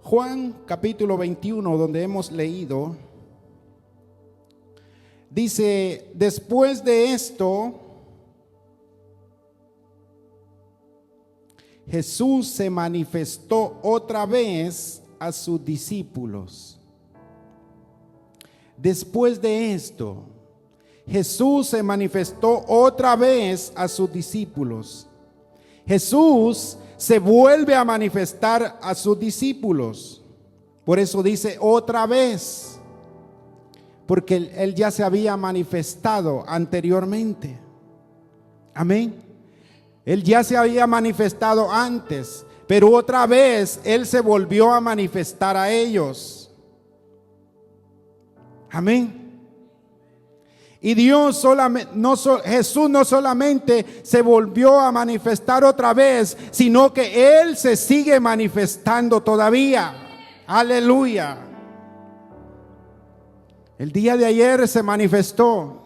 Juan capítulo 21, donde hemos leído, dice: después de esto, Jesús se manifestó otra vez a sus discípulos. Después de esto, Jesús se manifestó otra vez a sus discípulos. Jesús se vuelve a manifestar a sus discípulos. Por eso dice otra vez, porque Él ya se había manifestado anteriormente. Amén. Él ya se había manifestado antes, pero otra vez Él se volvió a manifestar a ellos. Amén. Y Jesús no solamente se volvió a manifestar otra vez, sino que Él se sigue manifestando todavía. Aleluya. El día de ayer se manifestó,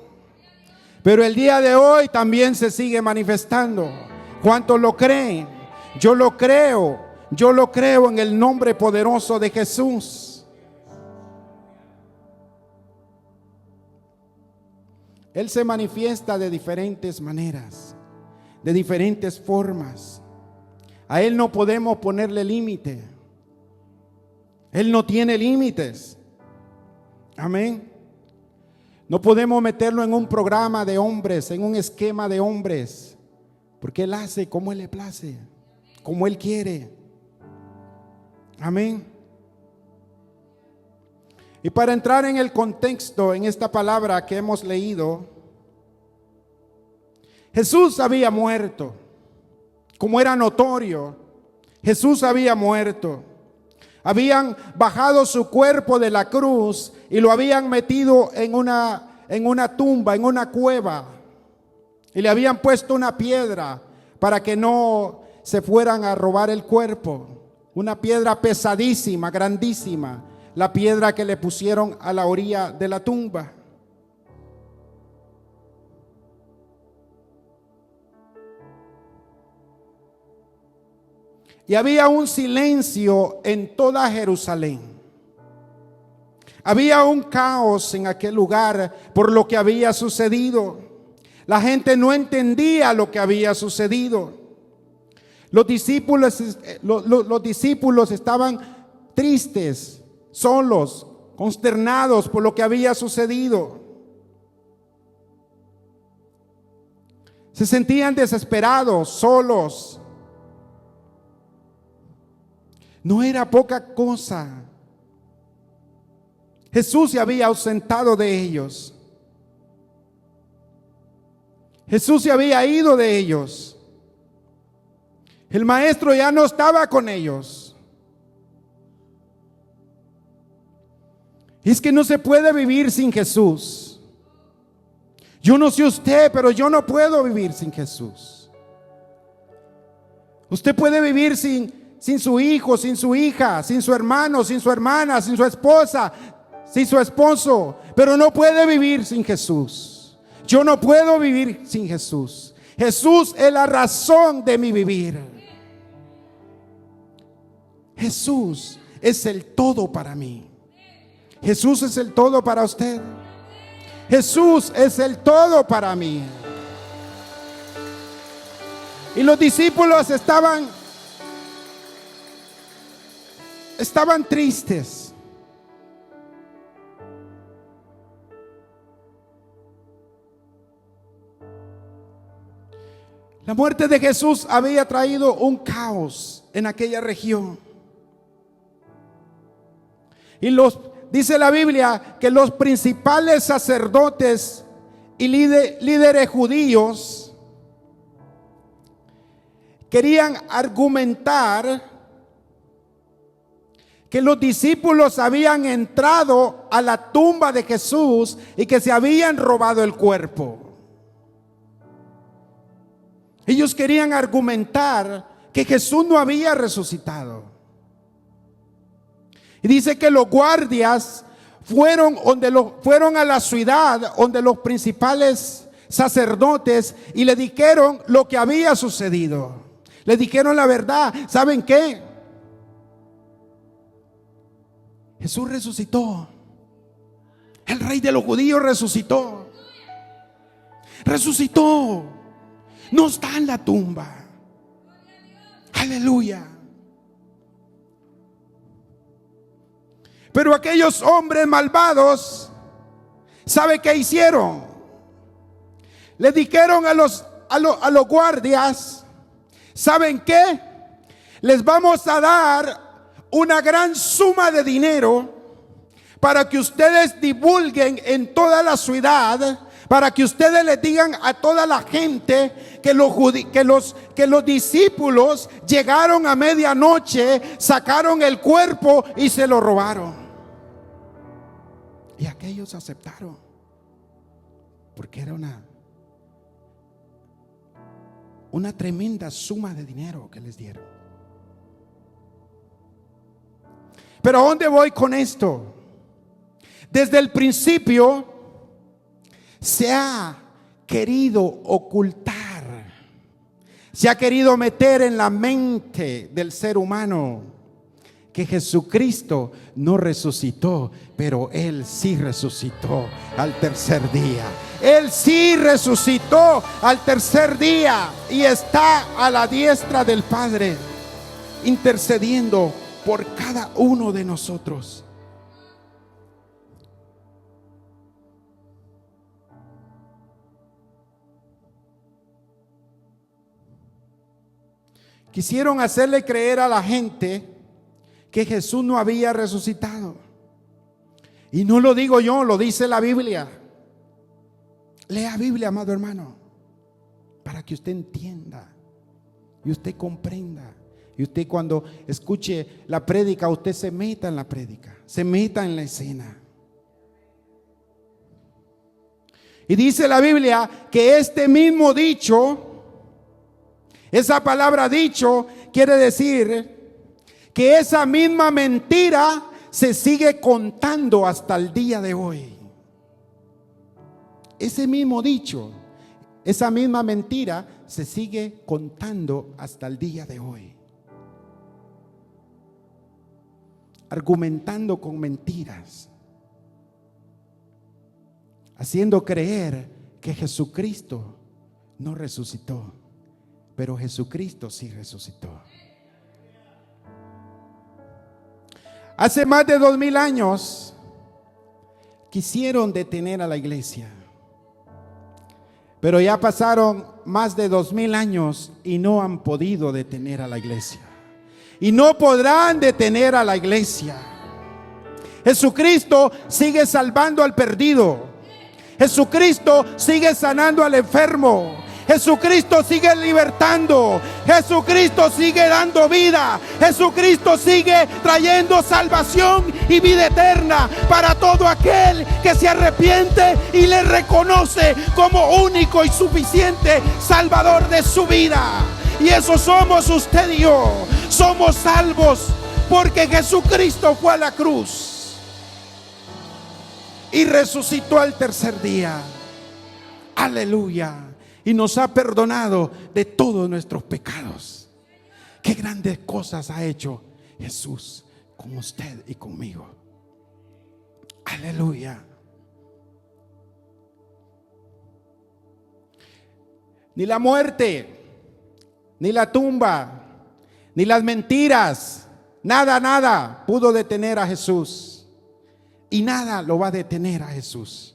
pero el día de hoy también se sigue manifestando. ¿Cuántos lo creen? Yo lo creo en el nombre poderoso de Jesús. Él se manifiesta de diferentes maneras, de diferentes formas. A Él no podemos ponerle límite. Él no tiene límites. Amén. No podemos meterlo en un programa de hombres, en un esquema de hombres, porque Él hace como Él le place, como Él quiere. Amén. Y para entrar en el contexto, en esta palabra que hemos leído, Jesús había muerto. Como era notorio, Jesús había muerto. Habían bajado su cuerpo de la cruz y lo habían metido en una tumba, en una cueva. Y le habían puesto una piedra para que no se fueran a robar el cuerpo. Una piedra pesadísima, grandísima. La piedra que le pusieron a la orilla de la tumba. Y había un silencio en toda Jerusalén. Había un caos en aquel lugar por lo que había sucedido. La gente no entendía lo que había sucedido. Los discípulos estaban tristes, solos, consternados por lo que había sucedido. Se sentían desesperados, solos. No era poca cosa. Jesús se había ausentado de ellos. Jesús se había ido de ellos. El maestro ya no estaba con ellos. Es que no se puede vivir sin Jesús. Yo no sé usted, pero yo no puedo vivir sin Jesús. Usted puede vivir sin su hijo, sin su hija, sin su hermano, sin su hermana, sin su esposa, sin su esposo, pero no puede vivir sin Jesús. Yo no puedo vivir sin Jesús. Jesús es la razón de mi vivir. Jesús es el todo para mí. Jesús es el todo para usted. Jesús es el todo para mí. Y los discípulos estaban tristes. La muerte de Jesús había traído un caos en aquella región. Y dice la Biblia que los principales sacerdotes y líderes judíos querían argumentar que los discípulos habían entrado a la tumba de Jesús y que se habían robado el cuerpo. Ellos querían argumentar que Jesús no había resucitado. Y dice que los guardias fueron a la ciudad donde los principales sacerdotes y le dijeron lo que había sucedido. Le dijeron la verdad. ¿Saben qué? Jesús resucitó. El Rey de los judíos resucitó. Resucitó. No está en la tumba. Aleluya. Pero aquellos hombres malvados, ¿sabe qué hicieron? Le dijeron a los guardias: ¿saben qué? Les vamos a dar una gran suma de dinero para que ustedes divulguen en toda la ciudad, para que ustedes le digan a toda la gente que los discípulos llegaron a medianoche, sacaron el cuerpo y se lo robaron. Y aquellos aceptaron, porque era una tremenda suma de dinero que les dieron. Pero ¿a dónde voy con esto? Desde el principio se ha querido ocultar, se ha querido meter en la mente del ser humano que Jesucristo no resucitó, pero Él sí resucitó al tercer día. Él sí resucitó al tercer día y está a la diestra del Padre, intercediendo por cada uno de nosotros. Quisieron hacerle creer a la gente que Jesús no había resucitado. Y no lo digo yo, lo dice la Biblia. Lea Biblia, amado hermano, para que usted entienda y usted comprenda. Y usted, cuando escuche la prédica, usted se meta en la prédica, se meta en la escena. Y dice la Biblia que este mismo dicho, esa palabra dicho, quiere decir que esa misma mentira se sigue contando hasta el día de hoy. Ese mismo dicho, esa misma mentira se sigue contando hasta el día de hoy. Argumentando con mentiras, haciendo creer que Jesucristo no resucitó, pero Jesucristo sí resucitó. Hace más de 2000 años quisieron detener a la iglesia, pero ya pasaron más de 2000 años y no han podido detener a la iglesia. Y no podrán detener a la iglesia. Jesucristo sigue salvando al perdido. Jesucristo sigue sanando al enfermo. Jesucristo sigue libertando. Jesucristo sigue dando vida. Jesucristo sigue trayendo salvación y vida eterna para todo aquel que se arrepiente y le reconoce como único y suficiente Salvador de su vida. Y eso somos usted y yo. Somos salvos porque Jesucristo fue a la cruz y resucitó al tercer día. Aleluya. Y nos ha perdonado de todos nuestros pecados. Qué grandes cosas ha hecho Jesús con usted y conmigo. Aleluya. Ni la muerte, ni la tumba, ni las mentiras, nada pudo detener a Jesús. Y nada lo va a detener a Jesús.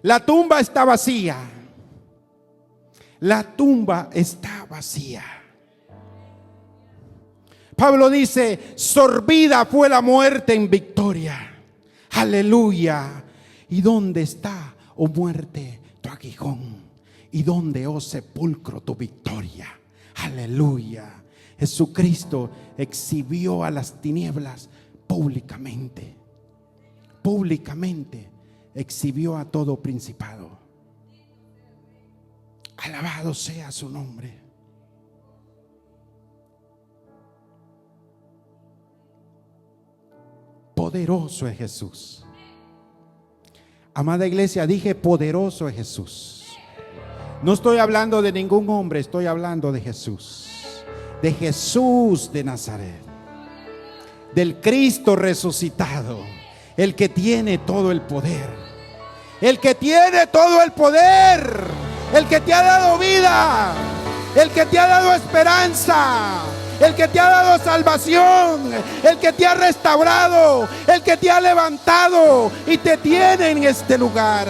La tumba está vacía. La tumba está vacía. Pablo dice: sorbida fue la muerte en victoria. Aleluya. ¿Y dónde está, oh muerte, tu aguijón? ¿Y dónde, oh sepulcro, tu victoria? Aleluya. Jesucristo exhibió a las tinieblas públicamente. Públicamente exhibió a todo principado. Alabado sea su nombre. Poderoso es Jesús. Amada iglesia, dije poderoso es Jesús. No estoy hablando de ningún hombre, estoy hablando de Jesús. De Jesús de Nazaret. del Cristo resucitado, el que tiene todo el poder, el que tiene todo el poder, el que te ha dado vida, el que te ha dado esperanza, el que te ha dado salvación, el que te ha restaurado, el que te ha levantado y te tiene en este lugar.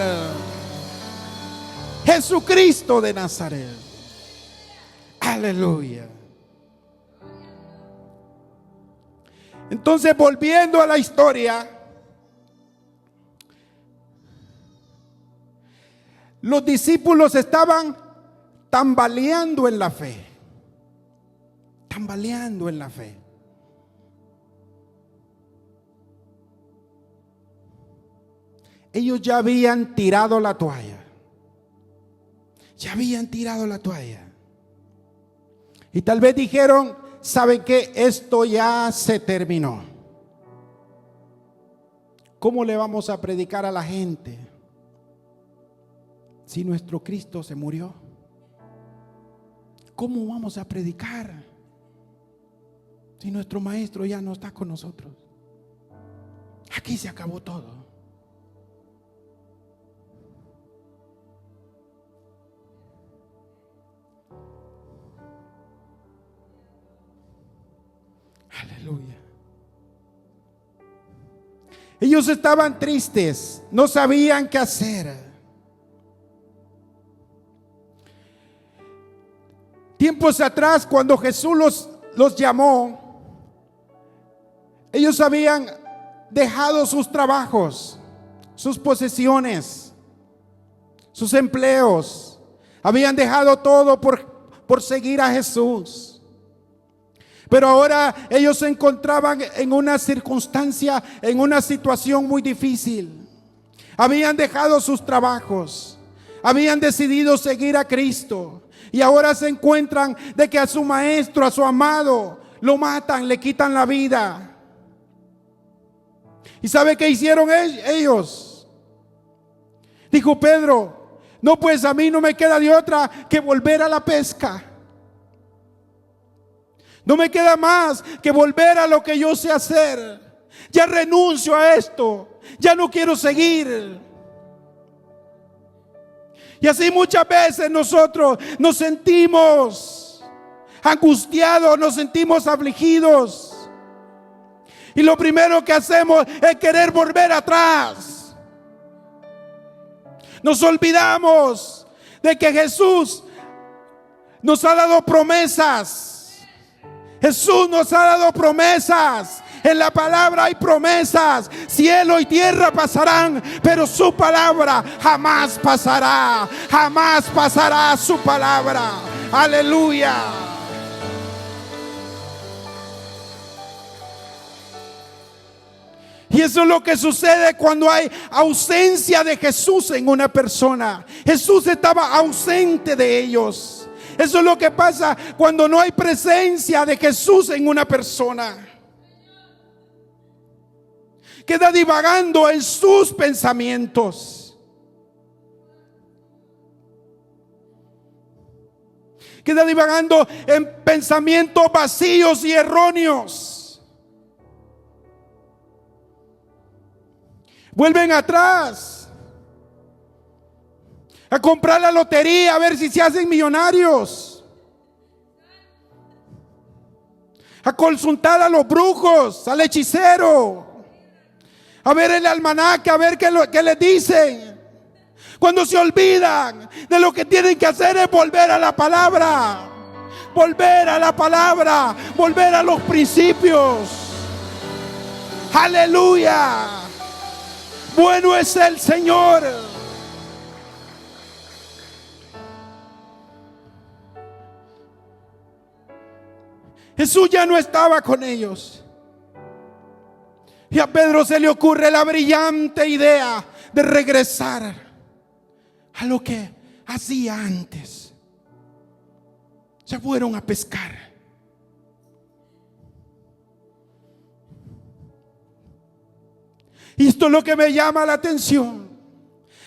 Jesucristo de Nazaret. Aleluya. Entonces, volviendo a la historia, los discípulos estaban tambaleando en la fe. Tambaleando en la fe. Ellos ya habían tirado la toalla. Ya habían tirado la toalla. Y tal vez dijeron: ¿saben qué? Esto ya se terminó. ¿Cómo le vamos a predicar a la gente si nuestro Cristo se murió? ¿Cómo vamos a predicar si nuestro Maestro ya no está con nosotros? Aquí se acabó todo. Aleluya. Ellos estaban tristes, no sabían qué hacer. Tiempos atrás, cuando Jesús los llamó, ellos habían dejado sus trabajos, sus posesiones, sus empleos. Habían dejado todo por seguir a Jesús. Pero ahora ellos se encontraban en una circunstancia, en una situación muy difícil. Habían dejado sus trabajos, habían decidido seguir a Cristo, y ahora se encuentran de que a su maestro, a su amado, lo matan, le quitan la vida. ¿Y sabe qué hicieron ellos? Dijo Pedro: no, pues a mí no me queda de otra que volver a la pesca. No me queda más que volver a lo que yo sé hacer. Ya renuncio a esto. Ya no quiero seguir. Y así muchas veces nosotros nos sentimos angustiados, nos sentimos afligidos. Y lo primero que hacemos es querer volver atrás. Nos olvidamos de que Jesús nos ha dado promesas. Jesús nos ha dado promesas. En la palabra hay promesas. Cielo y tierra pasarán, pero su palabra jamás pasará. Jamás pasará su palabra. Aleluya. Y eso es lo que sucede cuando hay ausencia de Jesús en una persona. Jesús estaba ausente de ellos. Eso es lo que pasa cuando no hay presencia de Jesús en una persona. Queda divagando en sus pensamientos. Queda divagando en pensamientos vacíos y erróneos. Vuelven atrás a comprar la lotería, a ver si se hacen millonarios, a consultar a los brujos, al hechicero, a ver el almanaque, a ver qué les dicen. Cuando se olvidan de lo que tienen que hacer es volver a la palabra, volver a la palabra, volver a los principios. Aleluya. Bueno es el Señor. Jesús ya no estaba con ellos. Y a Pedro se le ocurre la brillante idea de regresar a lo que hacía antes. Se fueron a pescar. Y esto es lo que me llama la atención,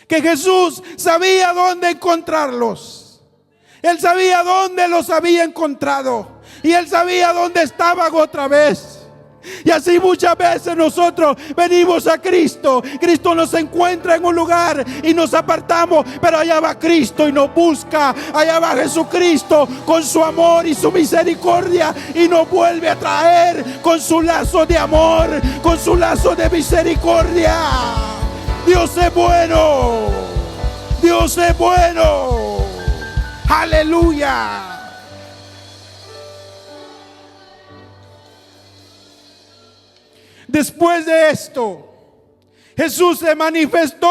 que Jesús sabía dónde encontrarlos. Él sabía dónde los había encontrado. Y él sabía dónde estaban otra vez. Y así muchas veces nosotros venimos a Cristo. Cristo nos encuentra en un lugar y nos apartamos, pero allá va Cristo y nos busca. Allá va Jesucristo con su amor y su misericordia y nos vuelve a traer con su lazo de amor, con su lazo de misericordia. Dios es bueno. Dios es bueno. Aleluya. Después de esto, Jesús se manifestó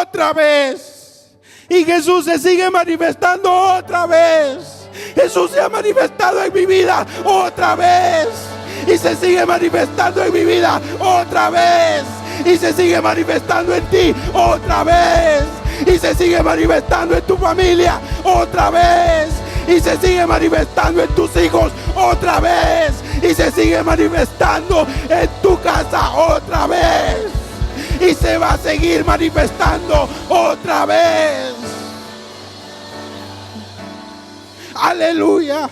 otra vez. Y Jesús se sigue manifestando otra vez. Jesús se ha manifestado en mi vida otra vez. Y se sigue manifestando en mi vida otra vez. Y se sigue manifestando en ti otra vez. Y se sigue manifestando en tu familia otra vez. Y se sigue manifestando en tus hijos otra vez. Y se sigue manifestando en tu casa otra vez. Y se va a seguir manifestando otra vez. Aleluya.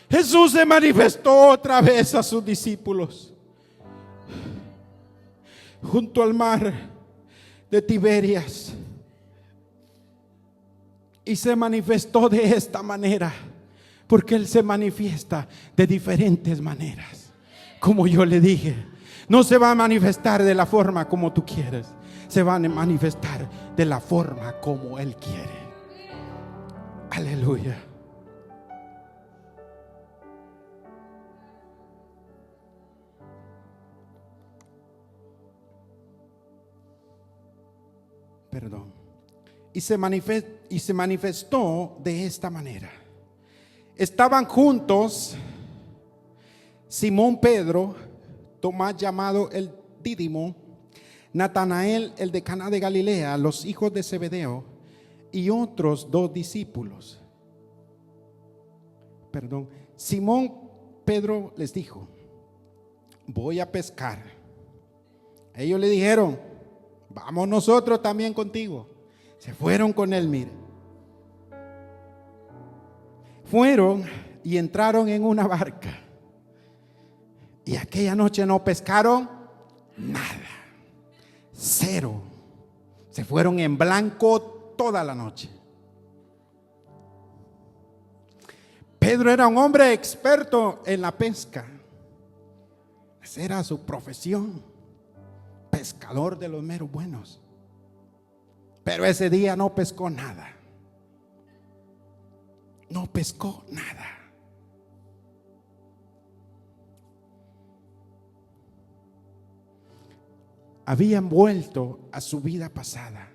Jesús se manifestó otra vez a sus discípulos junto al mar de Tiberias. Y se manifestó de esta manera, porque Él se manifiesta de diferentes maneras. Como yo le dije, no se va a manifestar de la forma como tú quieres, se va a manifestar de la forma como Él quiere. Aleluya. Perdón. Y se manifestó de esta manera. Estaban juntos Simón Pedro, Tomás llamado el Dídimo, Natanael el de Caná de Galilea, los hijos de Zebedeo y otros 2 discípulos. Simón Pedro les dijo: voy a pescar. Ellos le dijeron: vamos nosotros también contigo. Se fueron con él, mire. Fueron y entraron en una barca. Y aquella noche no pescaron nada. Cero. Se fueron en blanco toda la noche. Pedro era un hombre experto en la pesca. Esa era su profesión. Pescador de los meros buenos. Pero ese día no pescó nada. No pescó nada. Habían vuelto a su vida pasada.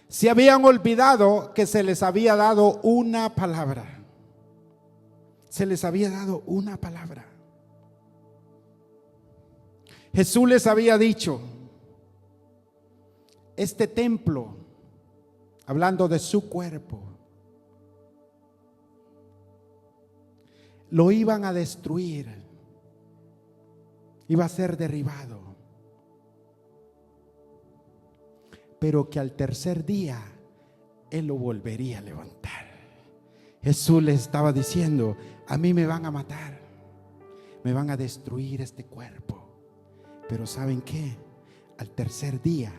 Se habían olvidado que se les había dado una palabra. Se les había dado una palabra. Jesús les había dicho: este templo, hablando de su cuerpo, lo iban a destruir, iba a ser derribado, pero que al tercer día Él lo volvería a levantar. Jesús les estaba diciendo: a mí me van a matar, me van a destruir este cuerpo, pero ¿saben qué? Al tercer día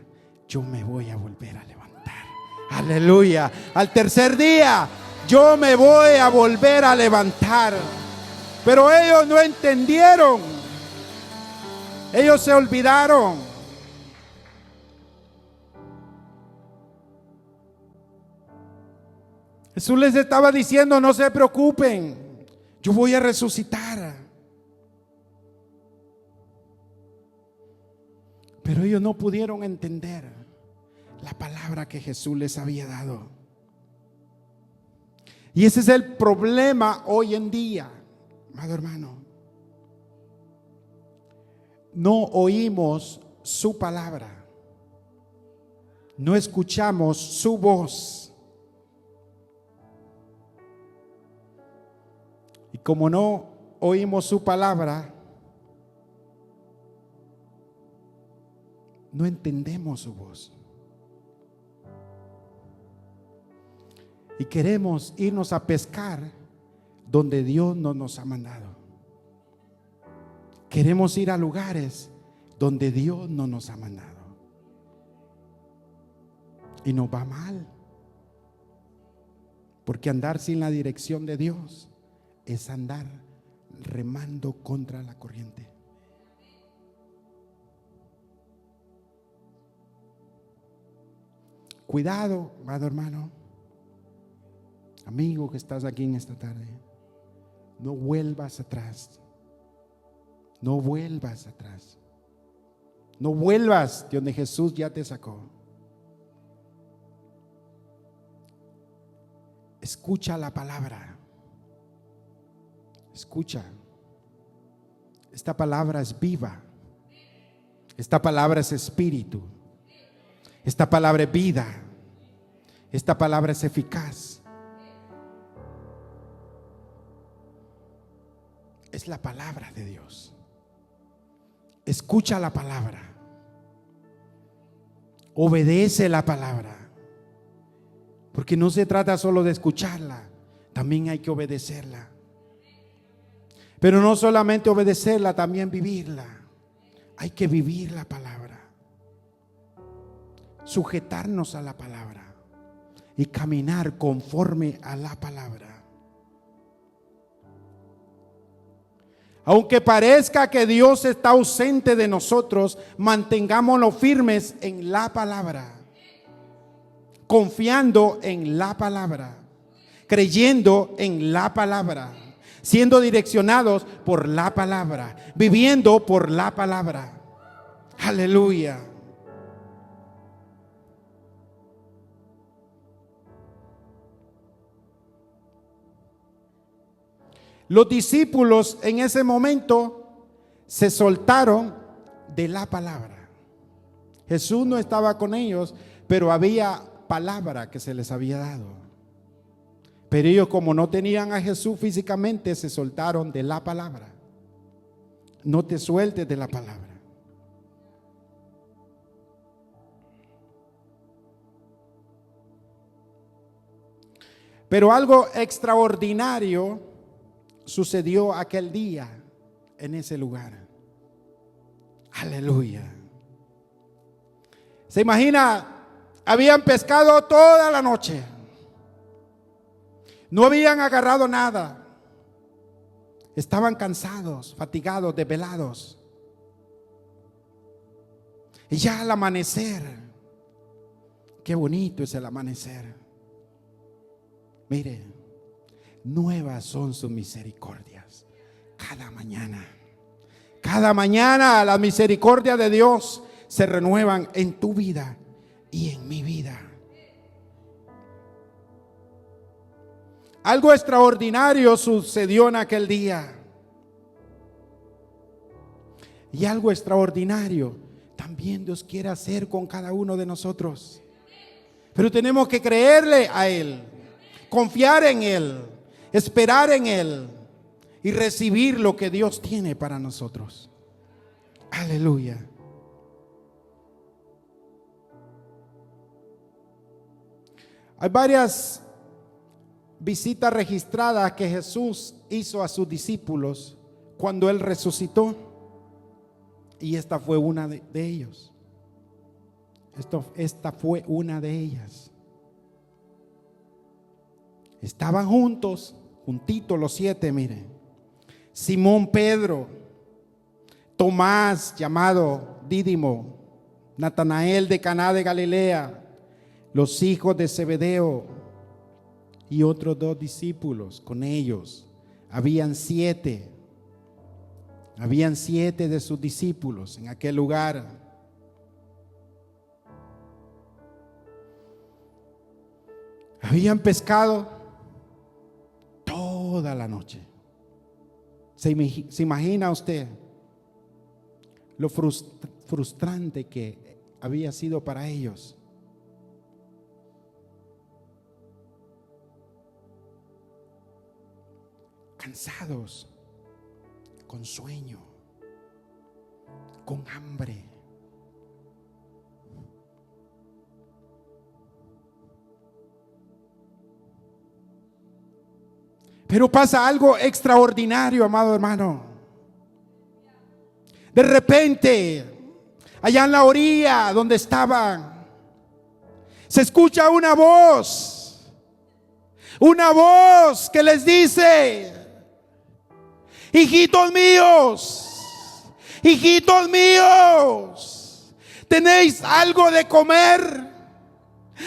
yo me voy a volver a levantar. Aleluya. Al tercer día yo me voy a volver a levantar. Pero ellos no entendieron. Ellos se olvidaron. Jesús les estaba diciendo: no se preocupen, yo voy a resucitar. Pero ellos no pudieron entender la palabra que Jesús les había dado. Y ese es el problema hoy en día, amado hermano. No oímos su palabra, no escuchamos su voz. Y como no oímos su palabra, no entendemos su voz. Y queremos irnos a pescar donde Dios no nos ha mandado. Queremos ir a lugares donde Dios no nos ha mandado. Y nos va mal. Porque andar sin la dirección de Dios es andar remando contra la corriente. Cuidado, amado hermano, amigo que estás aquí en esta tarde. No vuelvas atrás. No vuelvas atrás. No vuelvas de donde Jesús ya te sacó. Escucha la palabra. Escucha. Esta palabra es viva. Esta palabra es espíritu. Esta palabra es vida. Esta palabra es eficaz. Es la palabra de Dios. Escucha la palabra. Obedece la palabra. Porque no se trata solo de escucharla, también hay que obedecerla. Pero no solamente obedecerla, también vivirla. Hay que vivir la palabra. Sujetarnos a la palabra y caminar conforme a la palabra. Aunque parezca que Dios está ausente de nosotros, mantengámonos firmes en la palabra. Confiando en la palabra. Creyendo en la palabra. Siendo direccionados por la palabra. Viviendo por la palabra. Aleluya. Los discípulos en ese momento se soltaron de la palabra. Jesús no estaba con ellos, pero había palabra que se les había dado. Pero ellos, como no tenían a Jesús físicamente, se soltaron de la palabra. No te sueltes de la palabra. Pero algo extraordinario sucedió aquel día en ese lugar. Aleluya. Se imagina, habían pescado toda la noche. No habían agarrado nada. Estaban cansados, fatigados, desvelados. Y ya al amanecer, qué bonito es el amanecer. Mire, nuevas son sus misericordias cada mañana. Cada mañana las misericordias de Dios se renuevan en tu vida y en mi vida. Algo extraordinario sucedió en aquel día. Y algo extraordinario también Dios quiere hacer con cada uno de nosotros. Pero tenemos que creerle a Él, confiar en Él, esperar en Él y recibir lo que Dios tiene para nosotros. Aleluya. Hay varias visitas registradas que Jesús hizo a sus discípulos cuando Él resucitó, y esta fue una de ellos. Esta fue una de ellas. Estaban juntos, juntitos los 7, miren. Simón Pedro, Tomás llamado Dídimo, Natanael de Caná de Galilea, los hijos de Zebedeo y otros 2 discípulos con ellos. Habían 7 de sus discípulos en aquel lugar. Habían pescado toda la noche. ¿Se imagina usted lo frustrante que había sido para ellos? Cansados, con sueño, con hambre. Pero pasa algo extraordinario, amado hermano. De repente, allá en la orilla donde estaban, se escucha una voz que les dice: hijitos míos, ¿tenéis algo de comer?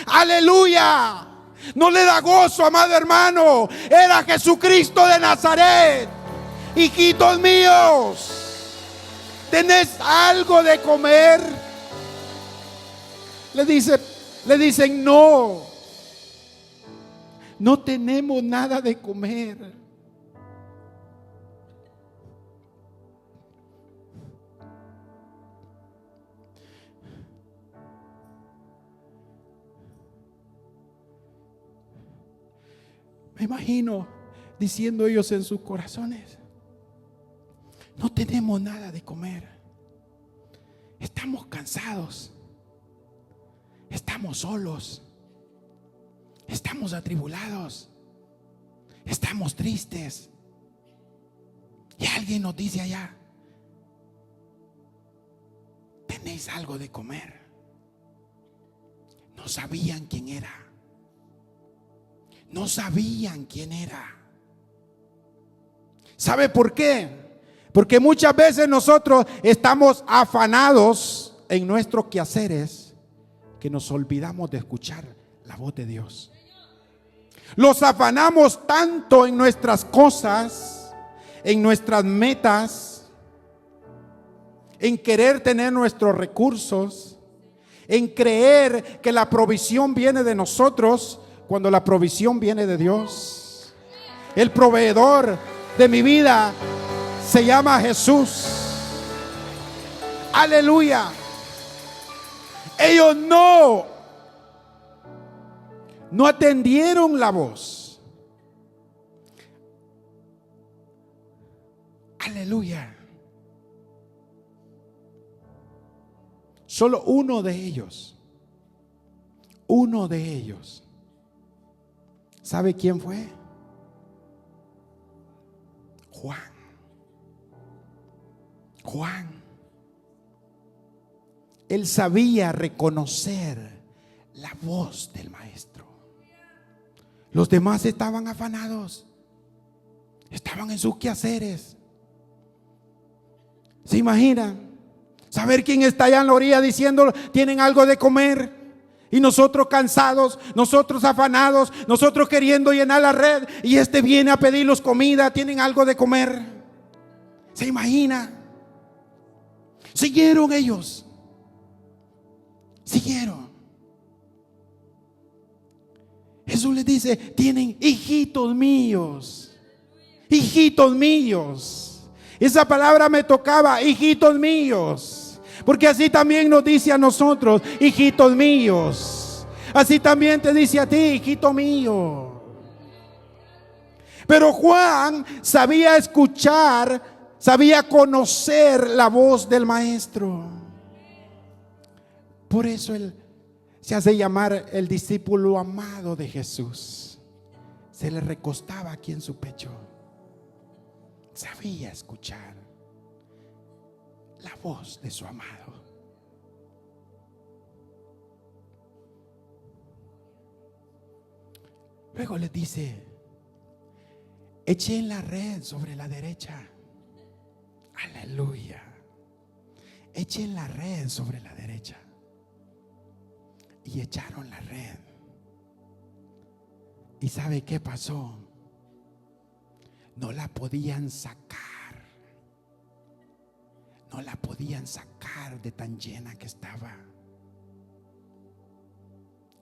Aleluya. No le da gozo, amado hermano. Era Jesucristo de Nazaret. Hijitos míos, ¿tenéis algo de comer? Le dicen: no tenemos nada de comer. Me imagino diciendo ellos en sus corazones: no tenemos nada de comer. Estamos cansados. Estamos solos. Estamos atribulados. Estamos tristes. Y alguien nos dice allá: ¿tenéis algo de comer? No sabían quién era. No sabían quién era. ¿Sabe por qué? Porque muchas veces nosotros estamos afanados en nuestros quehaceres que nos olvidamos de escuchar la voz de Dios. Los afanamos tanto en nuestras cosas, en nuestras metas, en querer tener nuestros recursos, en creer que la provisión viene de nosotros, cuando la provisión viene de Dios. El proveedor de mi vida se llama Jesús. Aleluya. Ellos no atendieron la voz. Aleluya. Solo uno de ellos. ¿Sabe quién fue? Juan. Él sabía reconocer la voz del maestro. Los demás estaban afanados. Estaban en sus quehaceres. ¿Se imaginan? Saber quién está allá en la orilla diciendo: ¿tienen algo de comer? Y nosotros cansados, nosotros afanados, nosotros queriendo llenar la red, y este viene a pedirnos comida. ¿Tienen algo de comer? ¿Se imagina? Siguieron ellos. Jesús les dice: tienen hijitos míos. Esa palabra me tocaba, hijitos míos. Porque así también nos dice a nosotros: hijitos míos. Así también te dice a ti: hijito mío. Pero Juan sabía escuchar, sabía conocer la voz del maestro. Por eso él se hace llamar el discípulo amado de Jesús. Se le recostaba aquí en su pecho. Sabía escuchar la voz de su amado. Luego le dice: echen la red sobre la derecha. Aleluya. Echen la red sobre la derecha. Y echaron la red. ¿Y sabe qué pasó? No la podían sacar. No la podían sacar de tan llena que estaba.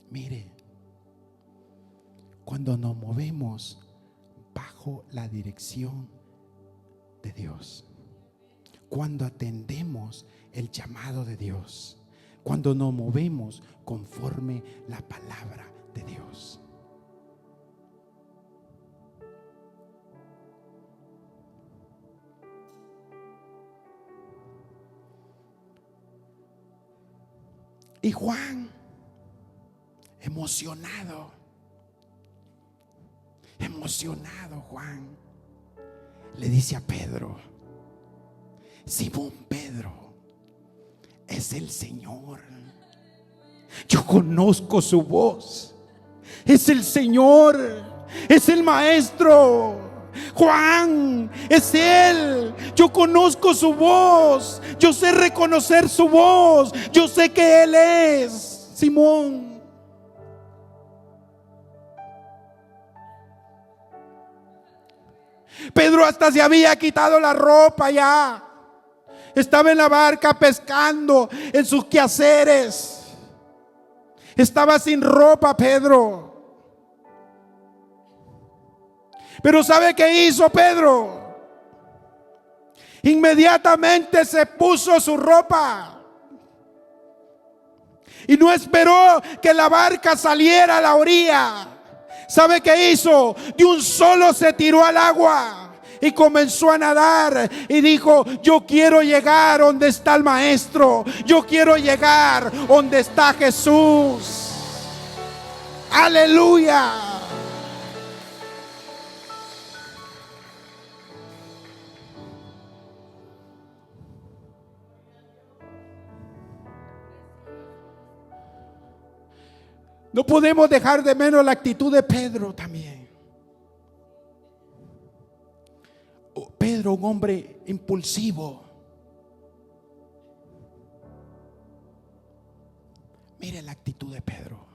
Mire, cuando nos movemos bajo la dirección de Dios, cuando atendemos el llamado de Dios, cuando nos movemos conforme la palabra de Dios, y Juan, emocionado, emocionado Juan le dice a Pedro: Simón Pedro, es el Señor. Yo conozco su voz. Es el Señor, es el Maestro. Juan, es Él. Yo conozco su voz. Yo sé reconocer su voz. Yo sé que Él es Simón. Pedro hasta se había quitado la ropa ya. Estaba en la barca pescando, en sus quehaceres. Estaba sin ropa Pedro. Pero ¿sabe qué hizo Pedro? Inmediatamente se puso su ropa y no esperó que la barca saliera a la orilla. ¿Sabe qué hizo? De un solo se tiró al agua y comenzó a nadar y dijo: yo quiero llegar donde está el Maestro. Yo quiero llegar donde está Jesús. Aleluya. No podemos dejar de menos la actitud de Pedro también. Pedro, un hombre impulsivo. Mire la actitud de Pedro.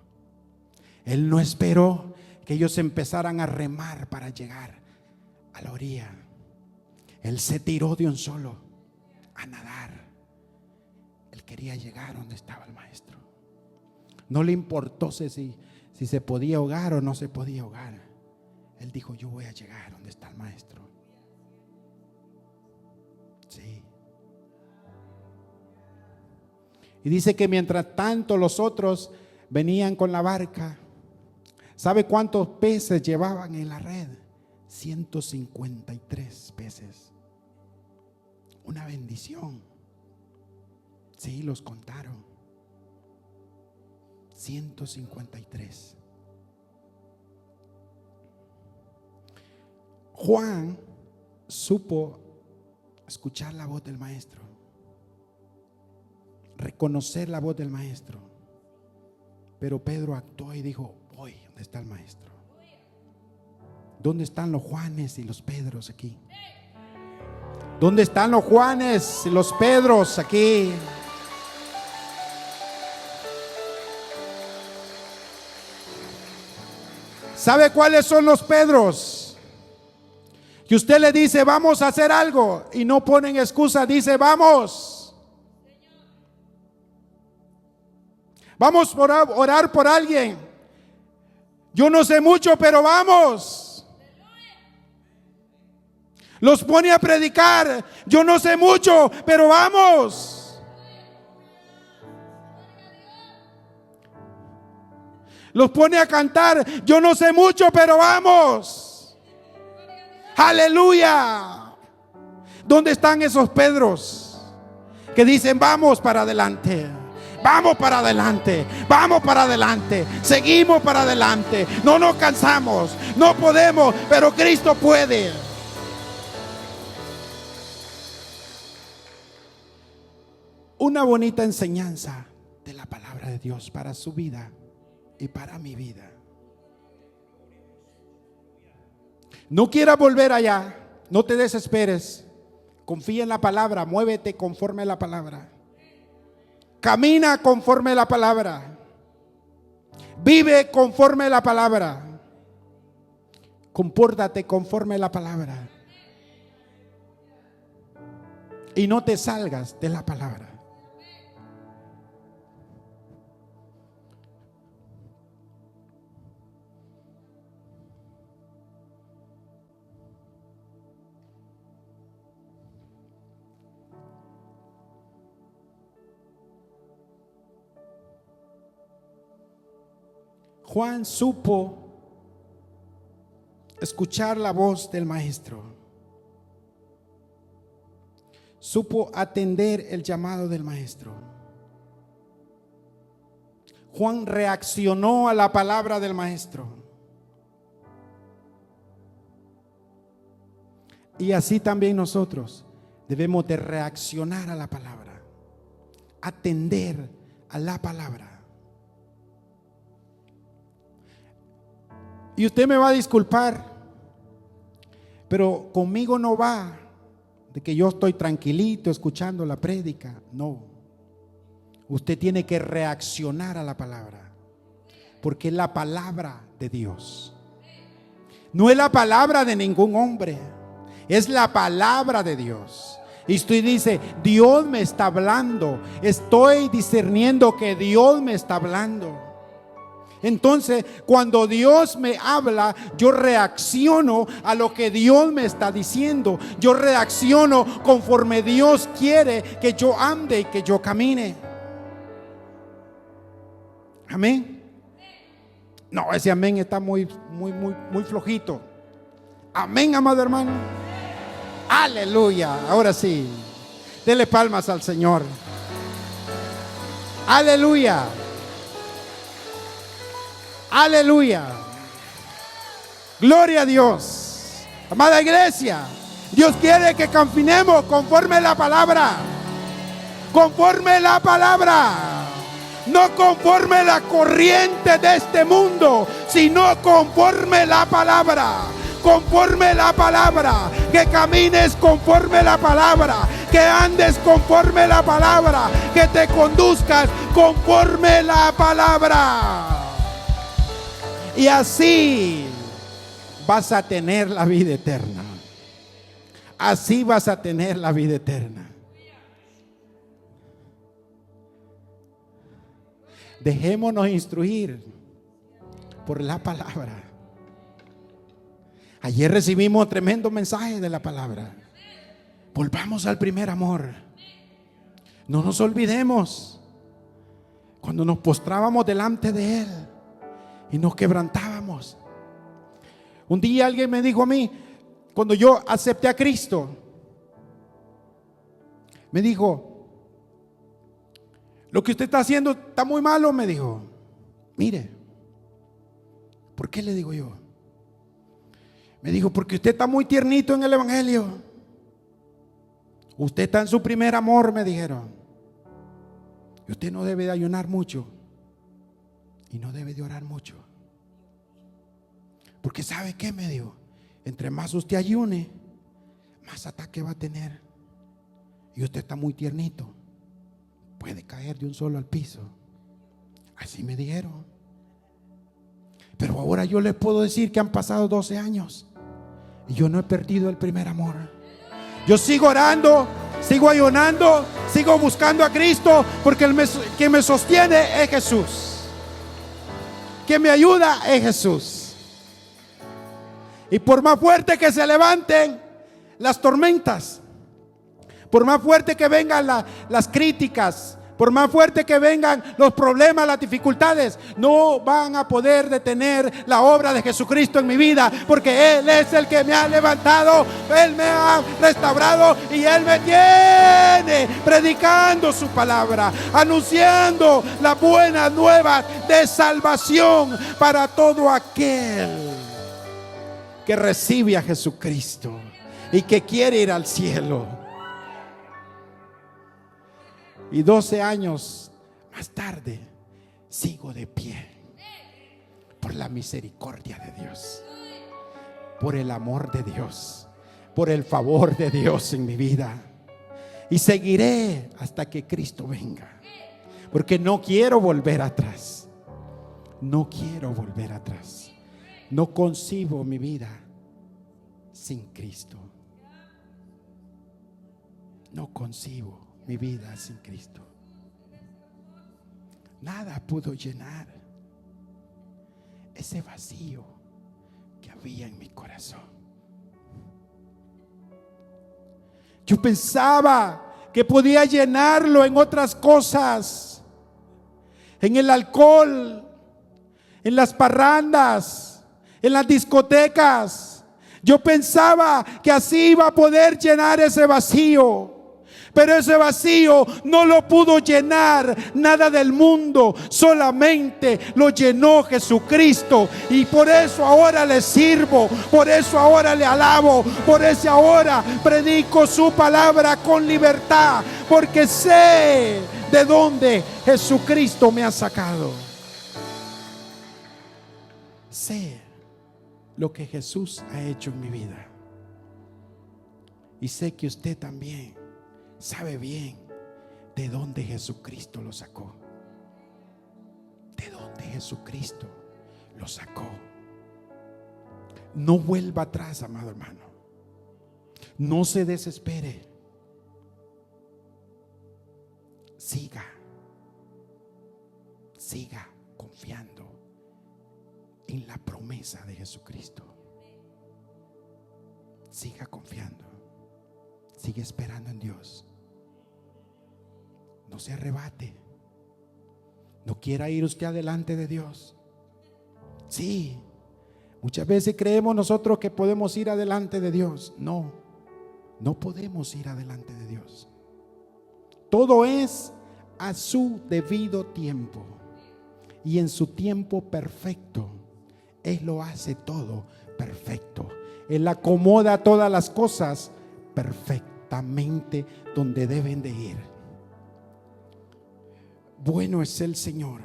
Él no esperó que ellos empezaran a remar para llegar a la orilla. Él se tiró de un solo a nadar. Él quería llegar donde estaba el Maestro. No le importó si se podía ahogar o no se podía ahogar. Él dijo: yo voy a llegar donde está el Maestro. Sí. Y dice que mientras tanto los otros venían con la barca. ¿Sabe cuántos peces llevaban en la red? 153 peces. Una bendición. Sí, los contaron. 153. Juan supo escuchar la voz del Maestro, reconocer la voz del Maestro. Pero Pedro actuó y dijo: voy donde está el Maestro. ¿Dónde están los Juanes y los Pedros aquí? ¿Dónde están los Juanes y los Pedros aquí? ¿Sabe cuáles son los Pedros? Que usted le dice: vamos a hacer algo, y no ponen excusa, dice: vamos. Vamos a orar por alguien. Yo no sé mucho, pero vamos. Los pone a predicar. Yo no sé mucho, pero vamos. Los pone a cantar. Yo no sé mucho, pero vamos. Aleluya. ¿Dónde están esos Pedros que dicen: vamos para adelante? Vamos para adelante, vamos para adelante, seguimos para adelante, no nos cansamos, no podemos, pero Cristo puede. Una bonita enseñanza de la palabra de Dios para su vida y para mi vida. No quieras volver allá, no te desesperes, confía en la palabra, muévete conforme a la palabra. Camina conforme a la palabra. Vive conforme a la palabra. Compórtate conforme a la palabra. Y no te salgas de la palabra. Juan supo escuchar la voz del Maestro. Supo atender el llamado del Maestro. Juan reaccionó a la palabra del Maestro. Y así también nosotros debemos de reaccionar a la palabra, atender a la palabra. Y usted me va a disculpar, pero conmigo no va de que yo estoy tranquilito escuchando la prédica. No, usted tiene que reaccionar a la palabra, porque es la palabra de Dios. No es la palabra de ningún hombre, es la palabra de Dios. Y usted dice, Dios me está hablando, estoy discerniendo que Dios me está hablando. Entonces, cuando Dios me habla, yo reacciono a lo que Dios me está diciendo. Yo reacciono conforme Dios quiere que yo ande y que yo camine. Amén. No, ese amén está muy flojito. Amén, amado hermano. Aleluya. Ahora sí, dele palmas al Señor. Aleluya. Aleluya. Gloria a Dios. Amada iglesia, Dios quiere que caminemos conforme la palabra. Conforme la palabra. No conforme la corriente de este mundo, sino conforme la palabra. Conforme la palabra. Que camines conforme la palabra. Que andes conforme la palabra. Que te conduzcas conforme la palabra. Y así vas a tener la vida eterna. Así vas a tener la vida eterna. Dejémonos instruir por la palabra. Ayer recibimos un tremendo mensaje de la palabra. Volvamos al primer amor. No nos olvidemos cuando nos postrábamos delante de Él y nos quebrantábamos. Un día alguien me dijo a mí, cuando yo acepté a Cristo, me dijo, lo que usted está haciendo está muy malo, me dijo. Mire, ¿por qué le digo yo? Me dijo, porque usted está muy tiernito en el evangelio. Usted está en su primer amor, me dijeron. Y usted no debe de ayunar mucho. Y no debe de orar mucho. Porque ¿sabe qué? Me dijo, entre más usted ayune, más ataque va a tener. Y usted está muy tiernito, puede caer de un solo al piso. Así me dijeron. Pero ahora yo les puedo decir que han pasado 12 años y yo no he perdido el primer amor. Yo sigo orando, sigo ayunando, sigo buscando a Cristo, porque quien me sostiene es Jesús. Quien me ayuda es Jesús. Y por más fuerte que se levanten las tormentas, por más fuerte que vengan las críticas, por más fuerte que vengan los problemas, las dificultades, no van a poder detener la obra de Jesucristo en mi vida, porque Él es el que me ha levantado, Él me ha restaurado y Él me tiene predicando su palabra, anunciando las buenas nuevas de salvación para todo aquel que recibe a Jesucristo y que quiere ir al cielo. Y 12 años más tarde sigo de pie por la misericordia de Dios, por el amor de Dios, por el favor de Dios en mi vida. Y seguiré hasta que Cristo venga, porque no quiero volver atrás. No quiero volver atrás. No concibo mi vida sin Cristo. No concibo mi vida sin Cristo. Nada pudo llenar ese vacío que había en mi corazón. Yo pensaba que podía llenarlo en otras cosas, en el alcohol, en las parrandas, en las discotecas. Yo pensaba que así iba a poder llenar ese vacío. Pero ese vacío no lo pudo llenar nada del mundo, solamente lo llenó Jesucristo. Y por eso ahora le sirvo, por eso ahora le alabo, por eso ahora predico su palabra con libertad, porque sé de dónde Jesucristo me ha sacado. Sé lo que Jesús ha hecho en mi vida. Y sé que usted también sabe bien de dónde Jesucristo lo sacó. De dónde Jesucristo lo sacó. No vuelva atrás, amado hermano. No se desespere. Siga confiando en la promesa de Jesucristo. Siga confiando. Sigue esperando en Dios. No se arrebate. No quiera ir usted adelante de Dios. Sí, muchas veces creemos nosotros que podemos ir adelante de Dios. No podemos ir adelante de Dios. Todo es a su debido tiempo. Y en su tiempo perfecto, Él lo hace todo perfecto. Él acomoda todas las cosas perfectamente donde deben de ir. Bueno es el Señor.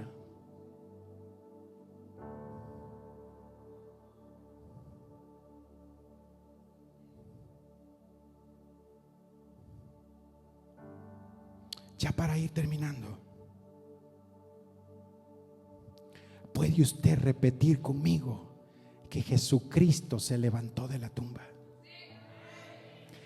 Ya para ir terminando, ¿puede usted repetir conmigo que Jesucristo se levantó de la tumba?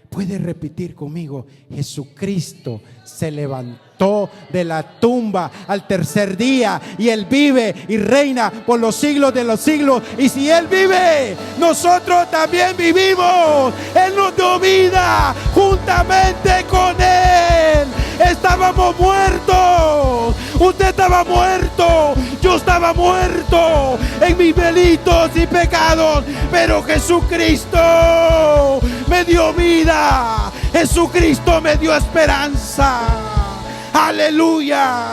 Puede repetir conmigo: Jesucristo se levantó de la tumba al tercer día, y Él vive y reina por los siglos de los siglos. Y si Él vive, nosotros también vivimos. Él nos dio vida juntamente con Él. Estábamos muertos. Usted estaba muerto. Yo estaba muerto en mis delitos y pecados, pero Jesucristo me dio vida. Jesucristo me dio esperanza. Aleluya.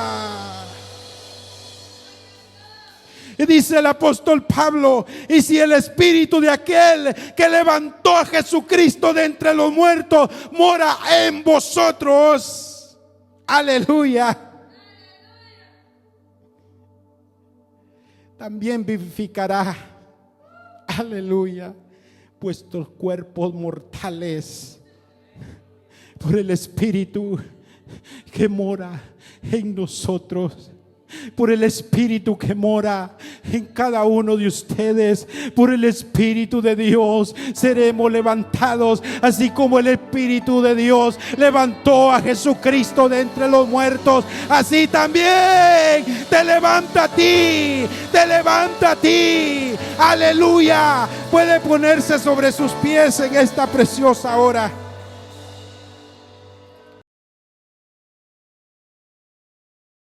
Y dice el apóstol Pablo: y si el espíritu de aquel que levantó a Jesucristo de entre los muertos mora en vosotros, aleluya, también vivificará, aleluya, vuestros cuerpos mortales por el espíritu que mora en nosotros. Por el espíritu que mora en cada uno de ustedes, por el espíritu de Dios seremos levantados, así como el espíritu de Dios levantó a Jesucristo de entre los muertos. Así también te levanta a ti, te levanta a ti. Aleluya. Puede ponerse sobre sus pies en esta preciosa hora.